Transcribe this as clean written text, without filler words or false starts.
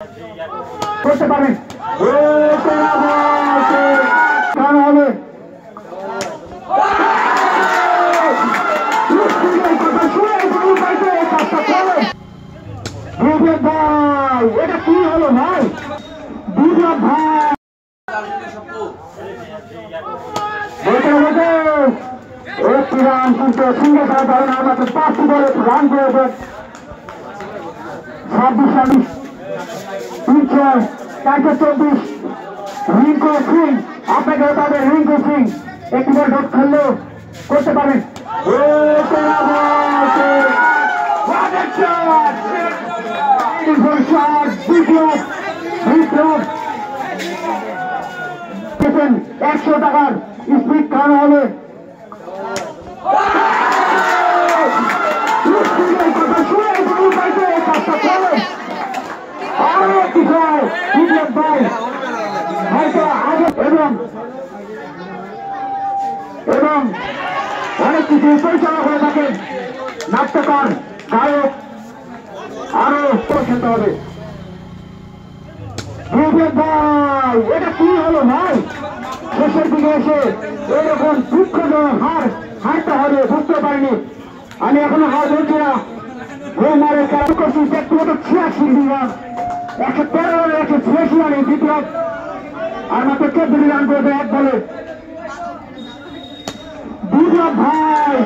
করতে পারেন কারণ হবে ভাই এটা কি হলো ভাই বিপ্লব ভাই একটি রান কিন্তু সিঙ্গে খেলা ধরেন আমাদের 5টি বলে রান করেছেন 26 রান 324 রিঙ্কু সিং আপনাকে তাদের রিঙ্কু সিং একটি বল ডট খেললেও করতে পারেন বিপ্লব 100 টাকার স্পিড খাওয়ানো হবে এবং অনেক কিছু পরিচালনা করে থাকেন নাট্যকার গায়ক আরো খেলতে হবে ভাই এটা কি হলো ভাই শেষের দিকে এসে এরকম দুঃখজনক হারতে হবে বুঝতে পারিনি আমি এখনো হার বলছি না রোমারের খেলা করছি ব্যক্তিগত 86 রান 113 রানে 186 রানে বিপ্লব আর মাত্র 14 রান করেছে এক বলে বিপ্লব ভাই